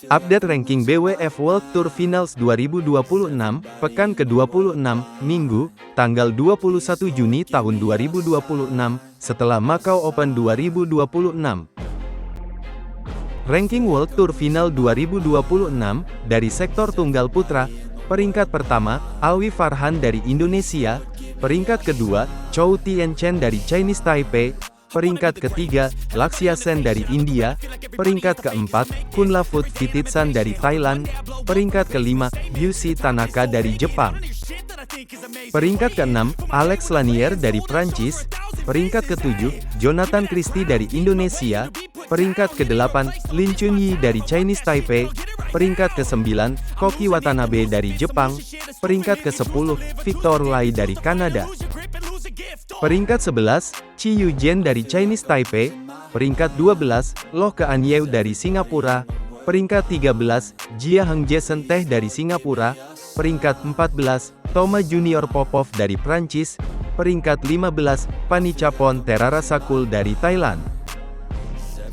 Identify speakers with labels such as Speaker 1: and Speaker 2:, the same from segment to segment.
Speaker 1: Update ranking BWF World Tour Finals 2026, pekan ke-26, Minggu, tanggal 21 Juni tahun 2026, setelah Macau Open 2026. Ranking World Tour Final 2026, dari sektor tunggal putra, peringkat pertama, Alwi Farhan dari Indonesia, peringkat kedua, Chou Tien-chen dari Chinese Taipei, peringkat ketiga, Lakshya Sen dari India, peringkat keempat, Kunlavut Vititsan dari Thailand, peringkat kelima, Yushi Tanaka dari Jepang. Peringkat keenam, Alex Lanier dari Prancis, peringkat ketujuh, Jonathan Christie dari Indonesia, peringkat kedelapan, Lin Chunyi dari Chinese Taipei, peringkat ke-9, Koki Watanabe dari Jepang, peringkat ke-10, Victor Lai dari Kanada. Peringkat 11, Chi Yujian dari Chinese Taipei, peringkat 12, Loh Kean Yew dari Singapura, peringkat 13, Jia Heng Jason Teh dari Singapura, peringkat 14, Toma Junior Popov dari Prancis, peringkat 15, Panichapon Terarasakul dari Thailand.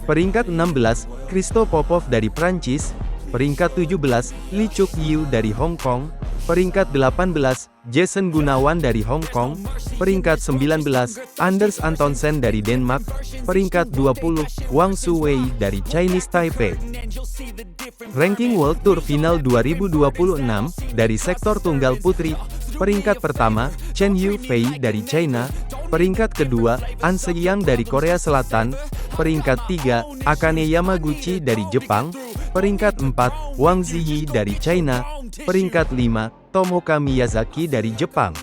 Speaker 1: Peringkat 16, Christo Popov dari Prancis, peringkat 17, Lee Chuk Yiu dari Hong Kong, peringkat 18, Jason Gunawan dari Hong Kong, peringkat 19, Anders Antonsen dari Denmark, peringkat 20, Wang Suwei dari Chinese Taipei. Ranking World Tour Final 2026, dari sektor tunggal putri, peringkat pertama, Chen Yufei dari China, peringkat kedua, An Se-yang dari Korea Selatan, peringkat 3, Akane Yamaguchi dari Jepang, peringkat 4, Wang Ziyi dari China, peringkat 5, Tomoka Miyazaki dari Jepang.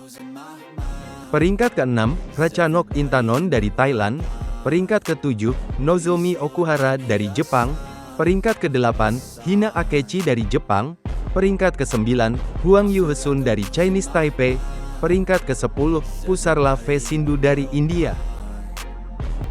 Speaker 1: Peringkat ke-6, Ratchanok Intanon dari Thailand, peringkat ke-7, Nozomi Okuhara dari Jepang, peringkat ke-8, Hina Akechi dari Jepang, peringkat ke-9, Huang Yuhesun dari Chinese Taipei, peringkat ke-10, Pusarla V Sindhu dari India.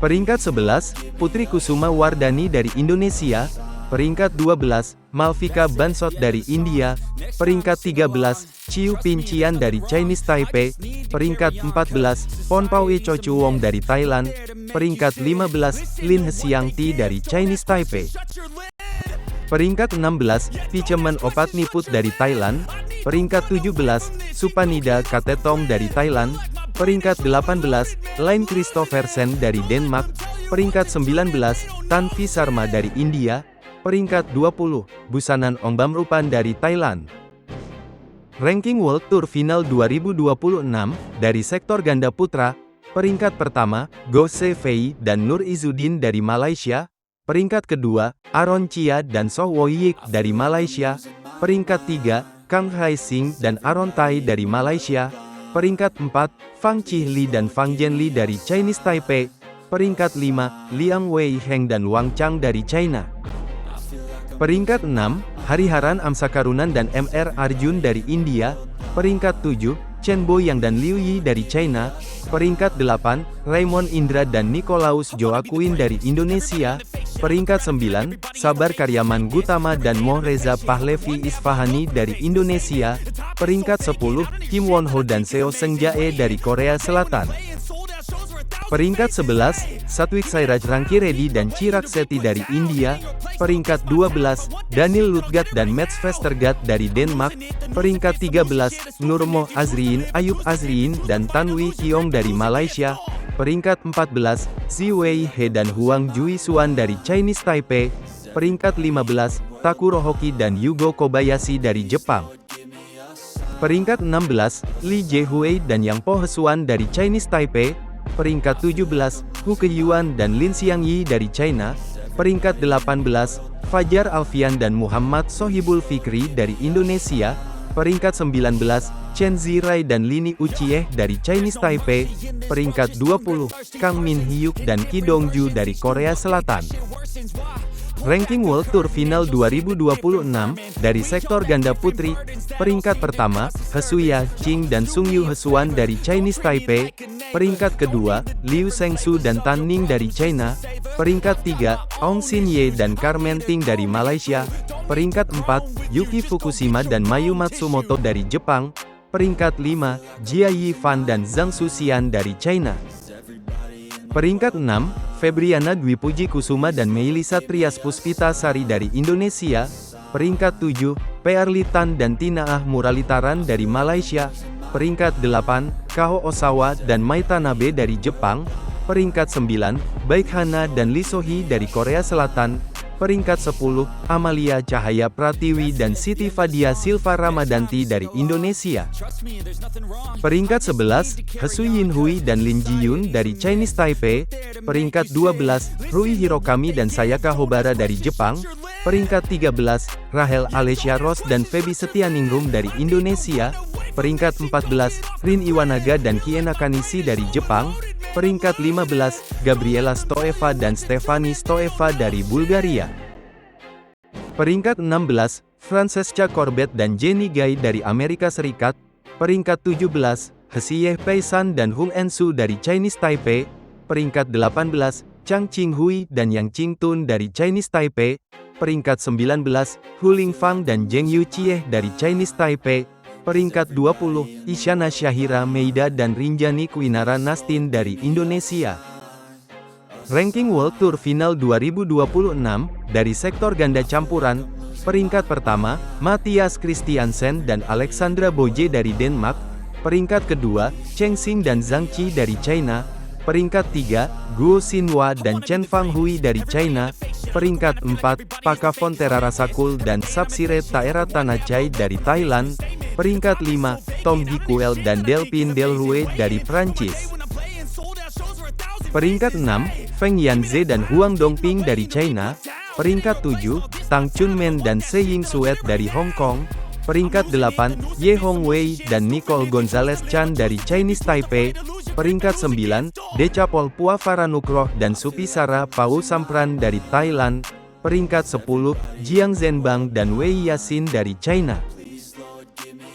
Speaker 1: Peringkat 11, Putri Kusuma Wardani dari Indonesia, peringkat 12, Malvika Bansot dari India, peringkat 13, Chiu Pincian dari Chinese Taipei, peringkat 14, Ponpawe Chochuwong dari Thailand, peringkat 15, Lin Hsiangti dari Chinese Taipei. Peringkat 16, Picheman Opatniput dari Thailand, peringkat 17, Supanida Katetong dari Thailand, peringkat 18, Line Christophersen dari Denmark, peringkat 19, Tanvi Sharma dari India, peringkat 20, Busanan Ongbamrupan dari Thailand. Ranking World Tour Final 2026, dari sektor ganda putra, peringkat pertama, Go Se-fei dan Nur Izzuddin dari Malaysia, peringkat kedua, Aaron Chia dan Soh Woyik dari Malaysia, peringkat 3, Kang Hai-sing dan Aaron Tai dari Malaysia, peringkat 4, Fang Chihli dan Fang Jianli dari Chinese Taipei, peringkat 5, Liang Weiheng dan Wang Chang dari China. Peringkat 6, Hariharan Amsakarunan dan M.R. Arjun dari India, peringkat 7, Chen Boyang dan Liu Yi dari China, peringkat 8, Raymond Indra dan Nicolaus Joaquin dari Indonesia, peringkat 9, Sabar Karyaman Gutama dan Mohreza Pahlevi Isfahani dari Indonesia, peringkat 10, Kim Won Ho dan Seo Seung Jae dari Korea Selatan. Peringkat 11, Satwik Sairaj Rankireddy dan Chirag Shetty dari India, peringkat 12, Daniel Lutgat dan Mats Vestergaard dari Denmark, peringkat 13, Nurmo Azriin, Ayub Azriin dan Tan Wee Kiong dari Malaysia, peringkat 14, Ziwei He dan Huang Juisuan dari Chinese Taipei, peringkat 15, Takuro Hoki dan Yugo Kobayashi dari Jepang. Peringkat 16, Lee Jae-hui dan Yang Po Hesuan dari Chinese Taipei, peringkat 17, Hu Keyuan dan Lin Xiangyi dari China, peringkat 18, Fajar Alfian dan Muhammad Sohibul Fikri dari Indonesia, peringkat 19, Chen Zirai dan Lini Uchieh dari Chinese Taipei, peringkat 20, Kang Min Hyuk dan Ki Dongju dari Korea Selatan. Ranking World Tour Final 2026, dari sektor ganda putri, peringkat pertama, Hesuya Ching dan Sung Yu Hesuan dari Chinese Taipei, peringkat kedua, Liu Shengsu dan Tan Ning dari China, peringkat 3, Ong Sin Ye dan Carmen Ting dari Malaysia, peringkat 4, Yuki Fukushima dan Mayu Matsumoto dari Jepang, peringkat 5, Jia Yifan dan Zhang Suxian dari China. Peringkat 6, Febriana Dwi Puji Kusuma dan Meilisa Trias Puspita Sari dari Indonesia, Peringkat 7, Pearlitan dan Tinaah Muralitaran dari Malaysia. Peringkat 8, Kao Osawa dan Mai Tanabe dari Jepang. Peringkat 9, Baikhana dan Lee Sohee dari Korea Selatan. Peringkat 10, Amalia Cahaya Pratiwi dan Siti Fadia Silva Ramadanti dari Indonesia. Peringkat 11, Hesu Yinhui dan Lin Jiyun dari Chinese Taipei. Peringkat 12, Rui Hirokami dan Sayaka Hobara dari Jepang. Peringkat 13, Rahel Alessia Ross dan Feby Setianingrum dari Indonesia. Peringkat 14, Rin Iwanaga dan Kiena Kanishi dari Jepang. Peringkat 15, Gabriela Stoeva dan Stefani Stoeva dari Bulgaria. Peringkat 16, Francesca Corbett dan Jenny Gai dari Amerika Serikat. Peringkat 17, Hsieh Peisan dan Hung Ensu dari Chinese Taipei. Peringkat 18, Chang Qinghui dan Yang Qingtun dari Chinese Taipei. Peringkat 19, Hu Lingfang dan Zheng Yuqieh dari Chinese Taipei. Peringkat 20, Isyana Syahira Meida dan Rinjani Kwinara Nastin dari Indonesia. Ranking World Tour Final 2026, dari sektor ganda campuran. Peringkat pertama, Matthias Christiansen dan Alexandra Boje dari Denmark. Peringkat kedua, Cheng Xing dan Zhang Qi dari China. Peringkat 3, Guo Xinhua dan Chen Fanghui dari China. Peringkat 4, Paka Fontera Rasakul dan Sapsire Taera Tanachai dari Thailand. Peringkat 5, Tom Gikuel dan Delphine Delrue dari Prancis. Peringkat 6, Feng Yanze dan Huang Dongping dari China. Peringkat 7, Tang Chunmen dan Se Ying Suet dari Hong Kong. Peringkat 8, Ye Hongwei dan Nicole Gonzalez Chan dari Chinese Taipei. Peringkat 9, Decapol Puavaranukroh dan Supisara Pau Sampran dari Thailand. Peringkat 10, Jiang Zhenbang dan Wei Yasin dari China.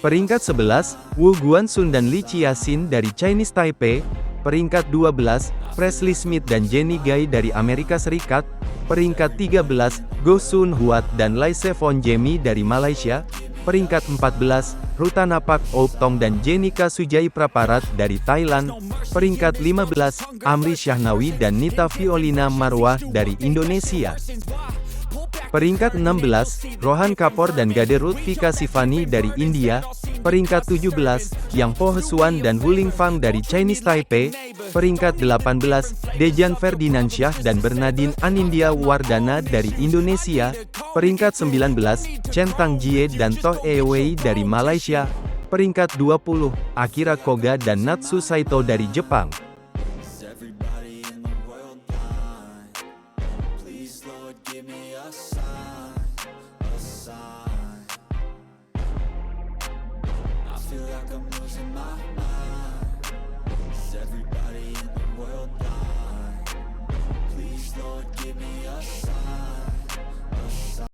Speaker 1: Peringkat 11, Wu Guanxun dan Li Qiaxin dari Chinese Taipei. Peringkat 12, Presley Smith dan Jenny Gai dari Amerika Serikat. Peringkat 13, Go Sun Huat dan Lai Sevon Jemi dari Malaysia. Peringkat 14, Rutanapak Ouptong dan Jenika Sujai Praparat dari Thailand. Peringkat 15, Amri Syahnawi dan Nita Violina Marwah dari Indonesia. Peringkat 16, Rohan Kapoor dan Gade Lutfika Sifani dari India. Peringkat 17, Yang Po Hesuan dan Hu Lingfang dari Chinese Taipei. Peringkat 18, Dejan Ferdinansyah dan Bernardine Anindya Wardana dari Indonesia. Peringkat 19, Chen Tangjie dan Toh Ewei dari Malaysia. Peringkat 20, Akira Koga dan Natsu Saito dari Jepang.